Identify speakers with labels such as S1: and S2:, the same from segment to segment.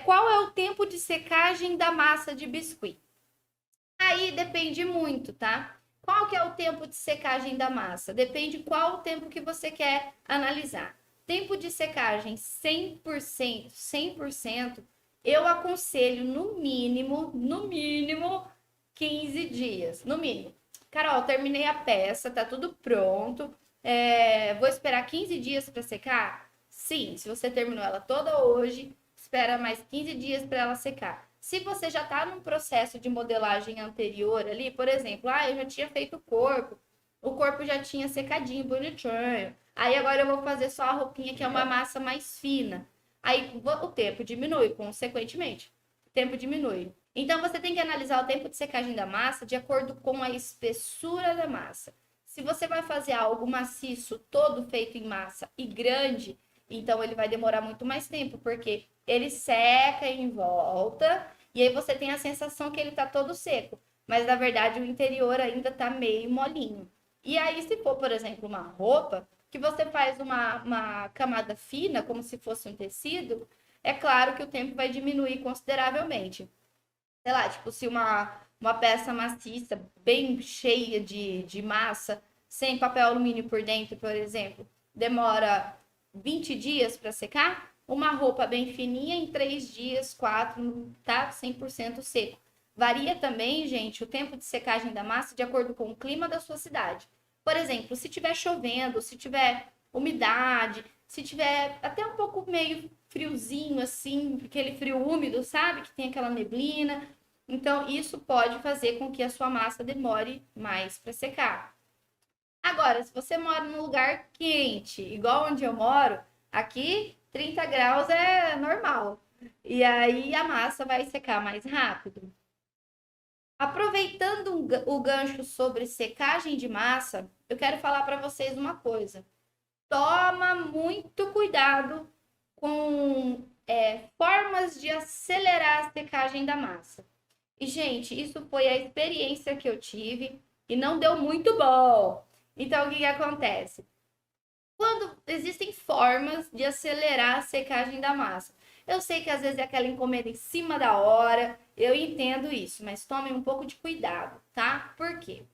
S1: qual é o tempo de secagem da massa de biscuit? Aí depende muito, tá? Qual que é o tempo de secagem da massa? Depende qual o tempo que você quer analisar. Tempo de secagem 100%, eu aconselho no mínimo 15 dias, no mínimo. Carol, terminei a peça, tá tudo pronto. Vou esperar 15 dias para secar? Sim, se você terminou ela toda hoje, espera mais 15 dias para ela secar. Se você já está num processo de modelagem anterior ali, por exemplo, eu já tinha feito o corpo já tinha secadinho, bonitinho. Aí agora eu vou fazer só a roupinha, que é uma massa mais fina. Aí o tempo diminui, consequentemente. O tempo diminui. Então você tem que analisar o tempo de secagem da massa de acordo com a espessura da massa. Se você vai fazer algo maciço, todo feito em massa e grande, então ele vai demorar muito mais tempo, porque ele seca em volta e aí você tem a sensação que ele está todo seco, mas na verdade o interior ainda está meio molinho. E aí, se for, por exemplo, uma roupa, que você faz uma camada fina, como se fosse um tecido, é claro que o tempo vai diminuir consideravelmente. Sei lá, tipo, se uma peça maciça, bem cheia de massa, sem papel alumínio por dentro, por exemplo, demora 20 dias para secar, uma roupa bem fininha em 3 dias, 4, tá 100% seco. Varia também, gente, o tempo de secagem da massa de acordo com o clima da sua cidade. Por exemplo, se tiver chovendo, se tiver umidade, se tiver até um pouco meio friozinho, assim, aquele frio úmido, sabe? Que tem aquela neblina. Então, isso pode fazer com que a sua massa demore mais para secar. Agora, se você mora num lugar quente, igual onde eu moro, aqui 30 graus é normal. E aí a massa vai secar mais rápido. Aproveitando o gancho sobre secagem de massa, eu quero falar para vocês uma coisa. Toma muito cuidado com formas de acelerar a secagem da massa. E, gente, isso foi a experiência que eu tive e não deu muito bom. Então, o que acontece? Quando existem formas de acelerar a secagem da massa. Eu sei que às vezes é aquela encomenda em cima da hora, eu entendo isso, mas tomem um pouco de cuidado, tá? Por quê?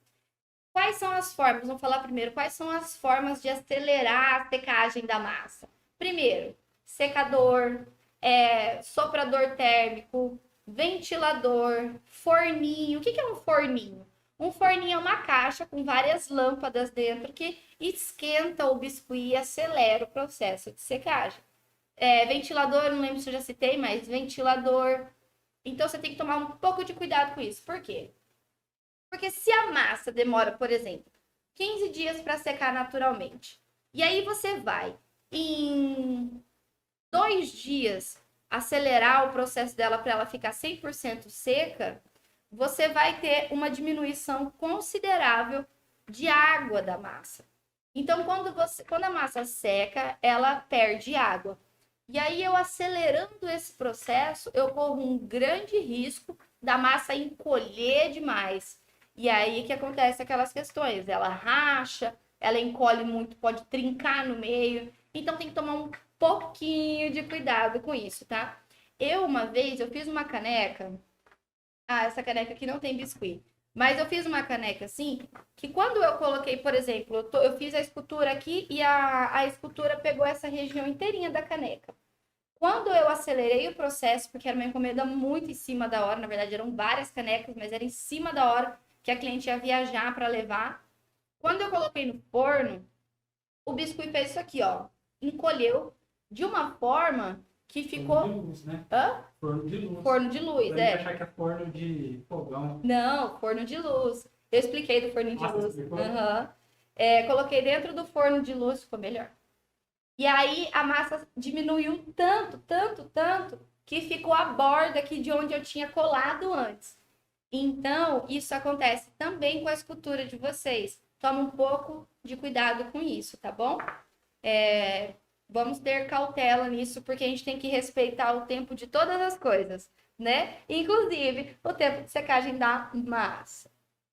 S1: Quais são as formas? Vamos falar primeiro, quais são as formas de acelerar a secagem da massa? Primeiro, secador, soprador térmico, ventilador, forninho. O que é um forninho? Um forninho é uma caixa com várias lâmpadas dentro que esquenta o biscuit e acelera o processo de secagem. Ventilador, não lembro se eu já citei, mas ventilador. Então você tem que tomar um pouco de cuidado com isso. Por quê? Porque se a massa demora, por exemplo, 15 dias para secar naturalmente, e aí você vai em 2 dias acelerar o processo dela para ela ficar 100% seca, você vai ter uma diminuição considerável de água da massa. Então, quando a massa seca, ela perde água. E aí, eu acelerando esse processo, eu corro um grande risco da massa encolher demais. E aí que acontece aquelas questões, ela racha, ela encolhe muito, pode trincar no meio. Então tem que tomar um pouquinho de cuidado com isso, tá? Uma vez, eu fiz uma caneca. Essa caneca aqui não tem biscuit. Mas eu fiz uma caneca assim, que quando eu coloquei, por exemplo, eu fiz a escultura aqui e a escultura pegou essa região inteirinha da caneca. Quando eu acelerei o processo, porque era uma encomenda muito em cima da hora, na verdade eram várias canecas, mas era em cima da hora que a cliente ia viajar para levar. Quando eu coloquei no forno, o biscuit fez isso aqui, ó. Encolheu de uma forma que ficou...
S2: Forno de luz, né?
S1: Hã?
S2: Forno de luz.
S1: Forno de luz,
S2: Pra achar que é forno de fogão.
S1: Não, forno de luz. Eu expliquei do forno de luz. Uhum. Coloquei dentro do forno de luz, ficou melhor. E aí a massa diminuiu tanto, que ficou a borda aqui de onde eu tinha colado antes. Então, isso acontece também com a escultura de vocês. Toma um pouco de cuidado com isso, tá bom? Vamos ter cautela nisso, porque a gente tem que respeitar o tempo de todas as coisas, né? Inclusive, o tempo de secagem da massa.